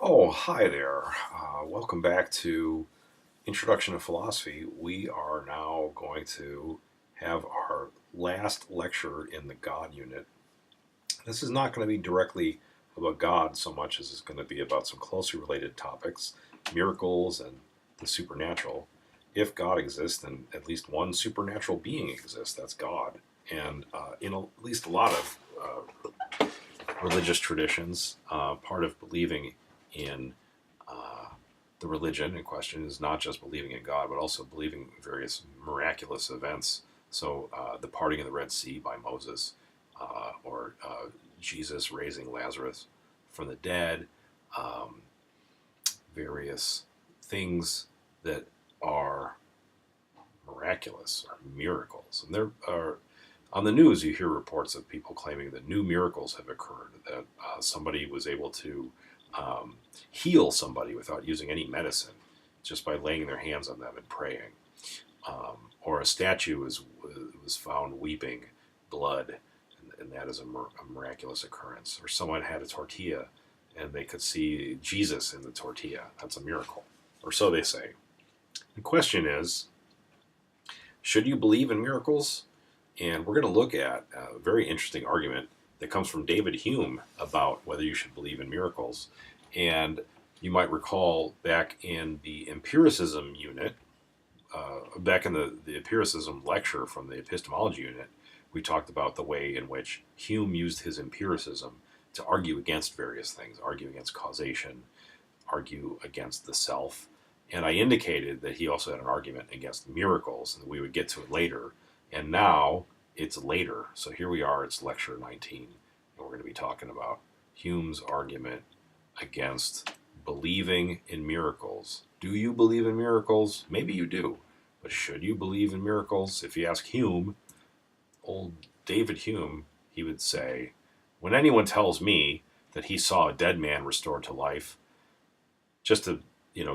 Oh, hi there. Welcome back to Introduction to Philosophy. We are now going to have our last lecture in the God unit. This is not going to be directly about God so much as it's going to be about some closely related topics, miracles and the supernatural. If God exists, then at least one supernatural being exists. That's God. And at least a lot of religious traditions, part of believing in the religion in question is not just believing in God, but also believing in various miraculous events. So, the parting of the Red Sea by Moses, or Jesus raising Lazarus from the dead, um, various things that are miraculous or miracles. And there are on the news, you hear reports of people claiming that new miracles have occurred, that somebody was able to um, heal somebody without using any medicine, just by laying their hands on them and praying. Or a statue was found weeping blood, and that is a miraculous occurrence. Or someone had a tortilla and they could see Jesus in the tortilla. That's a miracle. Or so they say. The question is, should you believe in miracles? And we're going to look at a very interesting argument that comes from David Hume about whether you should believe in miracles. And you might recall back in the empiricism unit, back in the empiricism lecture from the epistemology unit, we talked about the way in which Hume used his empiricism to argue against various things, argue against causation, argue against the self. And I indicated that he also had an argument against miracles, and we would get to it later. And now it's later. So here we are, it's lecture 19, and we're going to be talking about Hume's argument against believing in miracles. Do you believe in miracles? Maybe you do. But should you believe in miracles? If you ask Hume, old David Hume, he would say, when anyone tells me that he saw a dead man restored to life, just to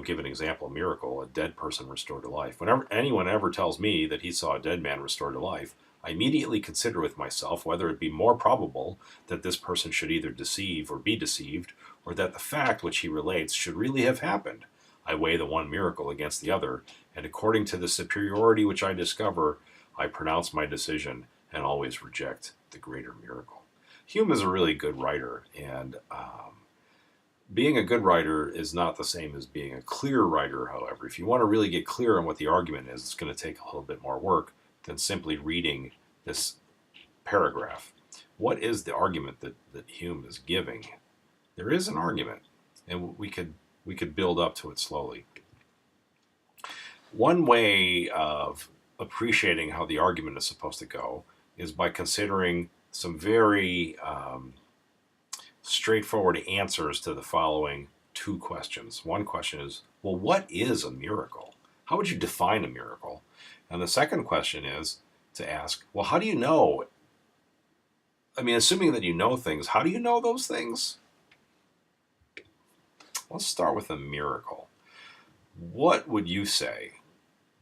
give an example, a miracle, a dead person restored to life. Whenever anyone ever tells me that he saw a dead man restored to life, I immediately consider with myself whether it be more probable that this person should either deceive or be deceived, or that the fact which he relates should really have happened. I weigh the one miracle against the other, and according to the superiority which I discover, I pronounce my decision and always reject the greater miracle. Hume is a really good writer, and being a good writer is not the same as being a clear writer, however. If you want to really get clear on what the argument is, it's going to take a little bit more work than simply reading this paragraph. What is the argument that Hume is giving? There is an argument, and we could build up to it slowly. One way of appreciating how the argument is supposed to go is by considering some very straightforward answers to the following two questions. One question is, well, what is a miracle? How would you define a miracle? And the second question is to ask, well, how do you know? I mean, assuming that you know things, how do you know those things? Let's start with a miracle. What would you say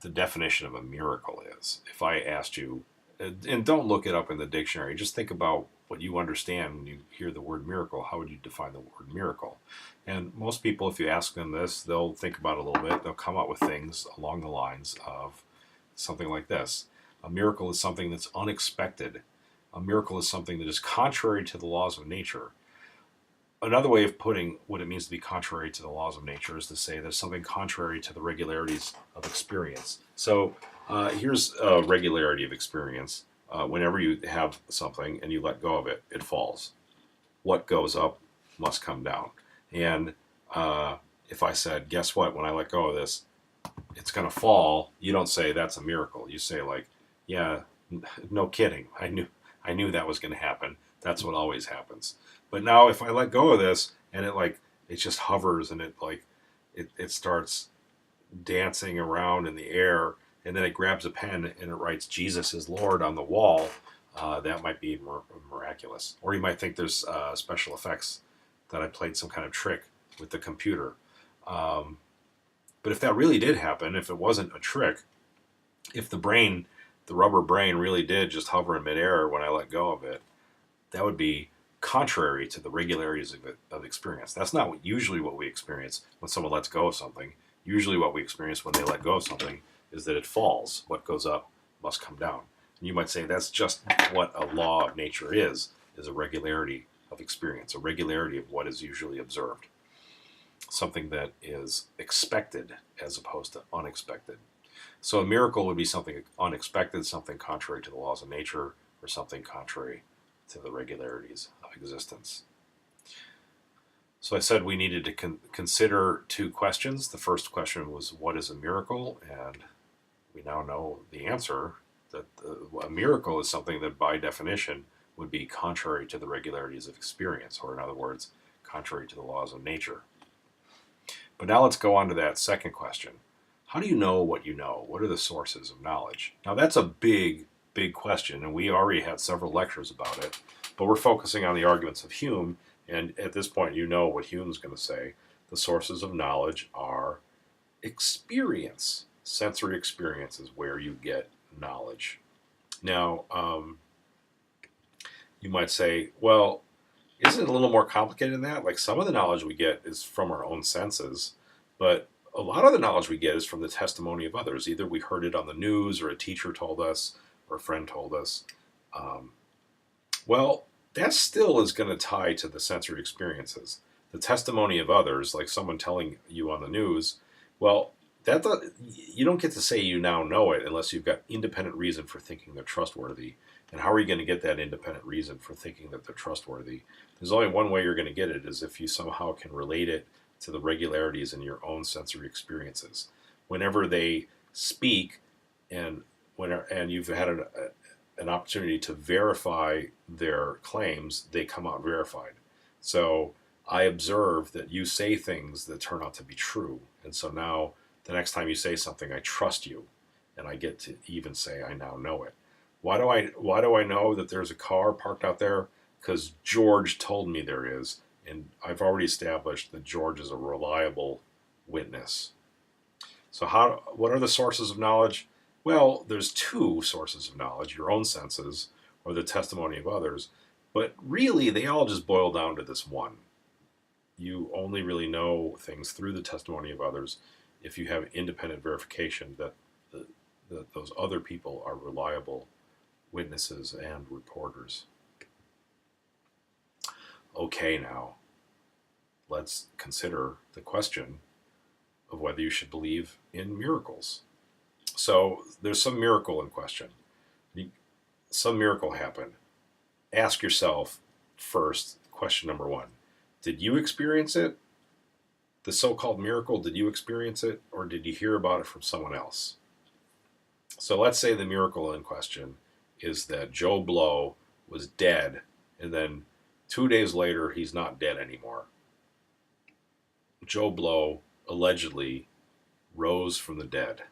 the definition of a miracle is? If I asked you, and don't look it up in the dictionary, just think about what you understand when you hear the word miracle. How would you define the word miracle? And most people, if you ask them this, they'll think about it a little bit. They'll come up with things along the lines of something like this. A miracle is something that's unexpected. A miracle is something that is contrary to the laws of nature. Another way of putting what it means to be contrary to the laws of nature is to say there's something contrary to the regularities of experience. So here's a regularity of experience. Whenever you have something and you let go of it, it falls. What goes up must come down. And if I said, guess what, when I let go of this, it's going to fall, you don't say that's a miracle. You say, like, yeah, no kidding. I knew that was going to happen. That's what always happens. But now if I let go of this and it just hovers and it starts dancing around in the air, and then it grabs a pen and it writes Jesus is Lord on the wall, that might be miraculous. Or you might think there's special effects, that I played some kind of trick with the computer. But if that really did happen, if it wasn't a trick, if the rubber brain really did just hover in midair when I let go of it, that would be contrary to the regularities of experience. That's not usually what we experience when someone lets go of something. Usually what we experience when they let go of something is that it falls. What goes up must come down. And you might say that's just what a law of nature is a regularity of experience, a regularity of what is usually observed. Something that is expected as opposed to unexpected. So a miracle would be something unexpected, something contrary to the laws of nature, or something contrary to the regularities of existence. So I said we needed to consider two questions. The first question was, what is a miracle? And we now know the answer, that a miracle is something that by definition would be contrary to the regularities of experience, or in other words, contrary to the laws of nature. But now let's go on to that second question. How do you know what you know? What are the sources of knowledge? Now that's a big question, and we already had several lectures about it, but we're focusing on the arguments of Hume, and at this point you know what Hume's going to say. The sources of knowledge are experience. Sensory experience is where you get knowledge. Now, you might say, well, isn't it a little more complicated than that? Like, some of the knowledge we get is from our own senses, but a lot of the knowledge we get is from the testimony of others. Either we heard it on the news, or a teacher told us, or a friend told us. Well, that still is going to tie to the sensory experiences. The testimony of others, like someone telling you on the news, well, you don't get to say you now know it unless you've got independent reason for thinking they're trustworthy. And how are you going to get that independent reason for thinking that they're trustworthy? There's only one way you're going to get it, is if you somehow can relate it to the regularities in your own sensory experiences. Whenever they speak, and you've had an opportunity to verify their claims, they come out verified. So I observe that you say things that turn out to be true, and so now the next time you say something, I trust you, and I get to even say I now know it. Why do I know that there's a car parked out there? Because George told me there is, and I've already established that George is a reliable witness. So what are the sources of knowledge? Well, there's two sources of knowledge: your own senses or the testimony of others. But really, they all just boil down to this one. You only really know things through the testimony of others if you have independent verification that those other people are reliable witnesses and reporters. Okay, now let's consider the question of whether you should believe in miracles. So there's some miracle in question. Some miracle happened. Ask yourself first, question number one: did you experience it? The so-called miracle, did you experience it, or did you hear about it from someone else? So let's say the miracle in question is that Joe Blow was dead, and then 2 days later he's not dead anymore. Joe Blow allegedly rose from the dead.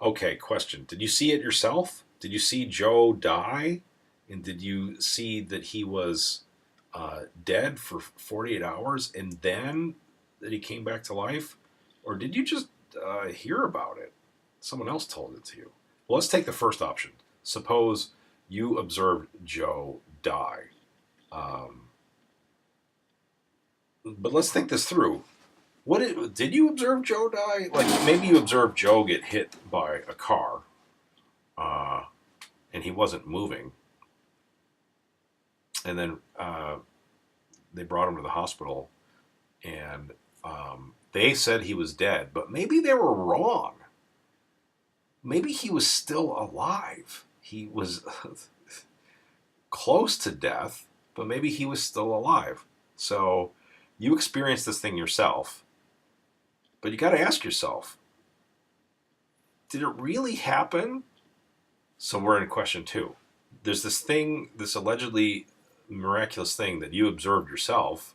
Okay, question: did you see it yourself? Did you see Joe die? And did you see that he was dead for 48 hours and then that he came back to life? Or did you just hear about it? Someone else told it to you. Well, let's take the first option. Suppose you observed Joe die. But let's think this through. Did you observe Joe die? Like, maybe you observed Joe get hit by a car, and he wasn't moving. And then they brought him to the hospital, and they said he was dead, but maybe they were wrong. Maybe he was still alive. He was close to death, but maybe he was still alive. So you experienced this thing yourself, but you got to ask yourself, did it really happen? So we're in question two. There's this thing, this allegedly miraculous thing that you observed yourself,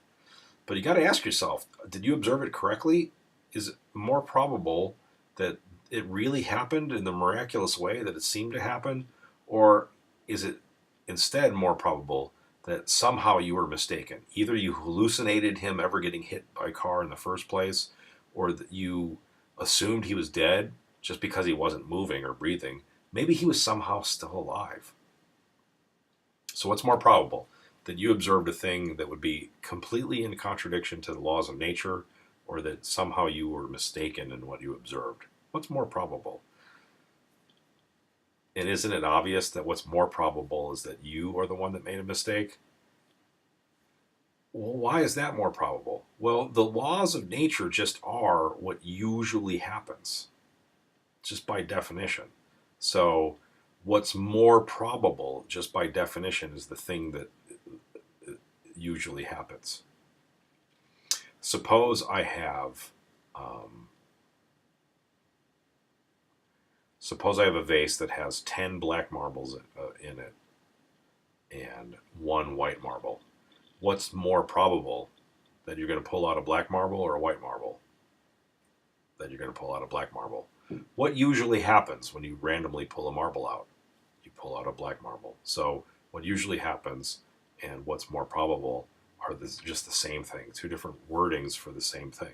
but you got to ask yourself, did you observe it correctly? Is it more probable that it really happened in the miraculous way that it seemed to happen? Or is it instead more probable that somehow you were mistaken? Either you hallucinated him ever getting hit by a car in the first place, or that you assumed he was dead just because he wasn't moving or breathing. Maybe he was somehow still alive. So what's more probable? that you observed a thing that would be completely in contradiction to the laws of nature, or that somehow you were mistaken in what you observed? What's more probable? And isn't it obvious that what's more probable is that you are the one that made a mistake? Well, why is that more probable? Well, the laws of nature just are what usually happens, just by definition. So, what's more probable, just by definition, is the thing that usually happens. Suppose I have, um, suppose I have a vase that has 10 black marbles in it and one white marble. What's more probable, that you're going to pull out a black marble or a white marble? That you're going to pull out a black marble. What usually happens when you randomly pull a marble out? You pull out a black marble. So what usually happens and what's more probable are just the same thing, two different wordings for the same thing.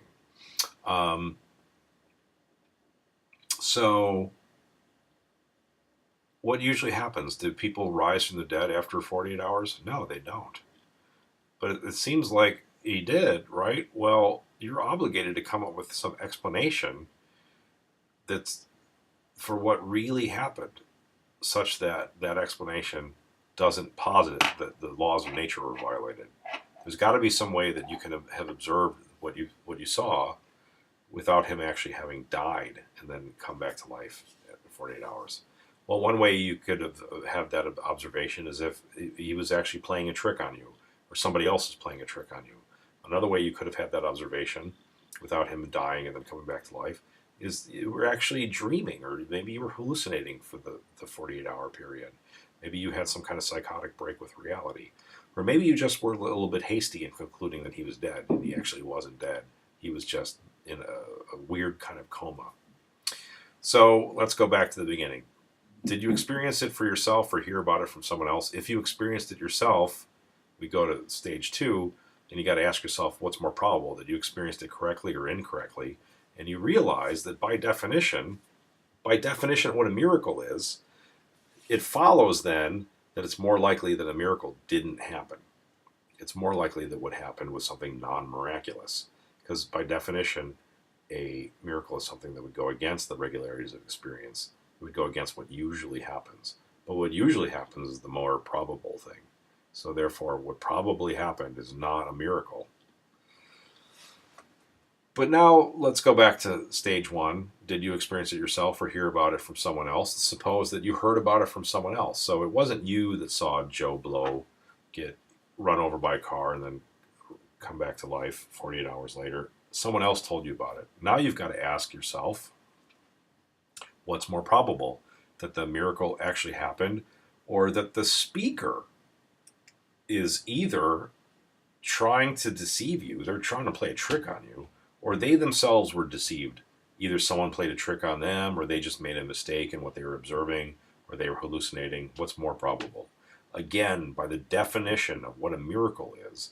So what usually happens? Do people rise from the dead after 48 hours? No, they don't. But it seems like he did, right? Well, you're obligated to come up with some explanation that's for what really happened, such that that explanation doesn't posit that the laws of nature were violated. There's got to be some way that you can have observed what you saw without him actually having died and then come back to life after 48 hours. Well, one way you could have that observation is if he was actually playing a trick on you, or somebody else is playing a trick on you. Another way you could have had that observation without him dying and then coming back to life is you were actually dreaming, or maybe you were hallucinating for the 48-hour period. Maybe you had some kind of psychotic break with reality. Or maybe you just were a little bit hasty in concluding that he was dead, and he actually wasn't dead. He was just in a weird kind of coma. So let's go back to the beginning. Did you experience it for yourself or hear about it from someone else? If you experienced it yourself, we go to stage 2, and you got to ask yourself what's more probable, that you experienced it correctly or incorrectly. And you realize that by definition, what a miracle is, it follows then that it's more likely that a miracle didn't happen. It's more likely that what happened was something non-miraculous. Because by definition, a miracle is something that would go against the regularities of experience. It would go against what usually happens. But what usually happens is the more probable thing. So therefore, what probably happened is not a miracle. But now let's go back to stage 1. Did you experience it yourself or hear about it from someone else? Suppose that you heard about it from someone else. So it wasn't you that saw Joe Blow get run over by a car and then come back to life 48 hours later. Someone else told you about it. Now you've got to ask yourself, what's more probable? That the miracle actually happened, or that the speaker is either trying to deceive you, they're trying to play a trick on you, or they themselves were deceived. Either someone played a trick on them, or they just made a mistake in what they were observing, or they were hallucinating. What's more probable? Again, by the definition of what a miracle is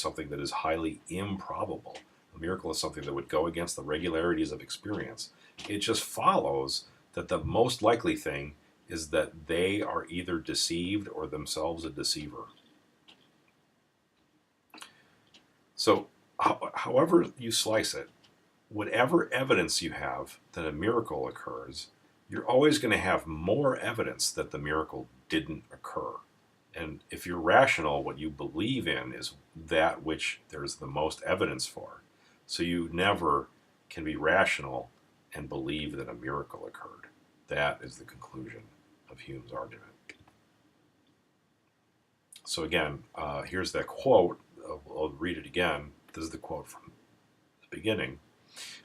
something that is highly improbable. A miracle is something that would go against the regularities of experience. It just follows that the most likely thing is that they are either deceived or themselves a deceiver. So, however you slice it, whatever evidence you have that a miracle occurs, you're always going to have more evidence that the miracle didn't occur. And if you're rational, what you believe in is that which there's the most evidence for. So you never can be rational and believe that a miracle occurred. That is the conclusion of Hume's argument. So again, here's that quote. I'll read it again. This is the quote from the beginning.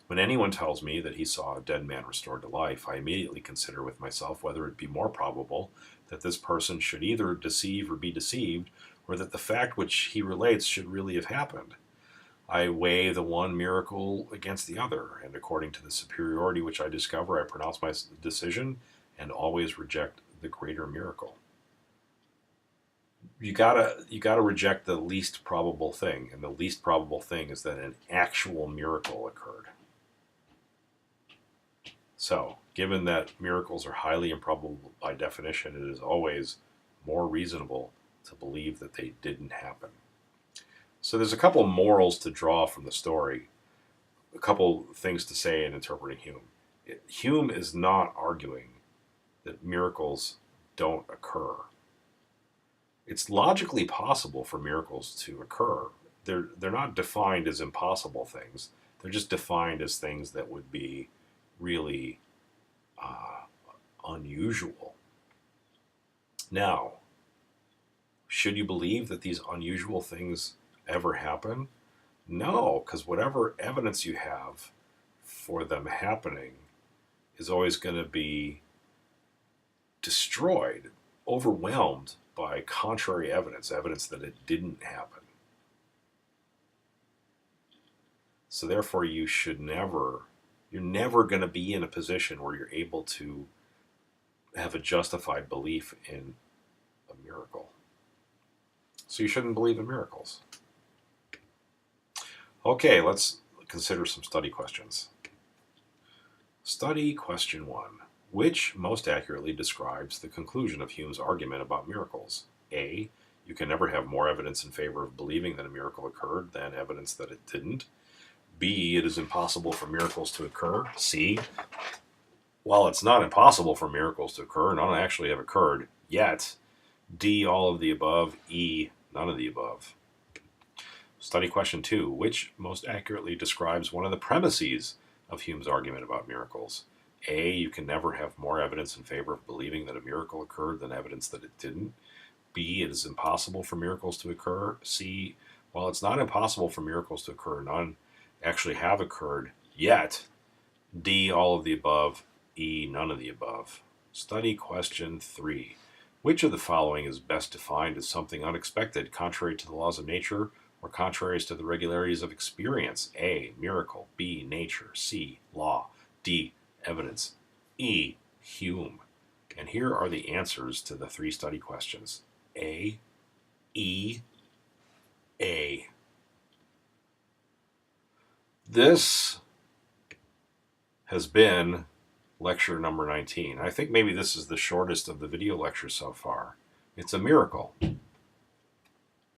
When anyone tells me that he saw a dead man restored to life, I immediately consider with myself whether it be more probable that this person should either deceive or be deceived, or that the fact which he relates should really have happened. I weigh the one miracle against the other, and according to the superiority which I discover, I pronounce my decision and always reject the greater miracle. You gotta reject the least probable thing, and the least probable thing is that an actual miracle occurred. So, given that miracles are highly improbable by definition, it is always more reasonable to believe that they didn't happen. So there's a couple of morals to draw from the story, a couple things to say in interpreting Hume. Hume is not arguing that miracles don't occur. It's logically possible for miracles to occur. They're not defined as impossible things. They're just defined as things that would be really unusual. Now, should you believe that these unusual things ever happen? No, because whatever evidence you have for them happening is always going to be destroyed, overwhelmed by contrary evidence, evidence that it didn't happen. So therefore, you're never going to be in a position where you're able to have a justified belief in a miracle. So you shouldn't believe in miracles. Okay, let's consider some study questions. Study question 1. Which most accurately describes the conclusion of Hume's argument about miracles? A. You can never have more evidence in favor of believing that a miracle occurred than evidence that it didn't. B. It is impossible for miracles to occur. C. While it's not impossible for miracles to occur, none actually have occurred yet. D. All of the above. E. None of the above. Study question 2. Which most accurately describes one of the premises of Hume's argument about miracles? A. You can never have more evidence in favor of believing that a miracle occurred than evidence that it didn't. B. It is impossible for miracles to occur. C. While it's not impossible for miracles to occur, none actually have occurred yet. D. All of the above. E. None of the above. Study question 3. Which of the following is best defined as something unexpected, contrary to the laws of nature, or contraries to the regularities of experience? A. Miracle. B. Nature. C. Law. D. Evidence. E. Hume. And here are the answers to the 3 study questions. A. E. A. This has been lecture number 19. I think maybe this is the shortest of the video lectures so far. It's a miracle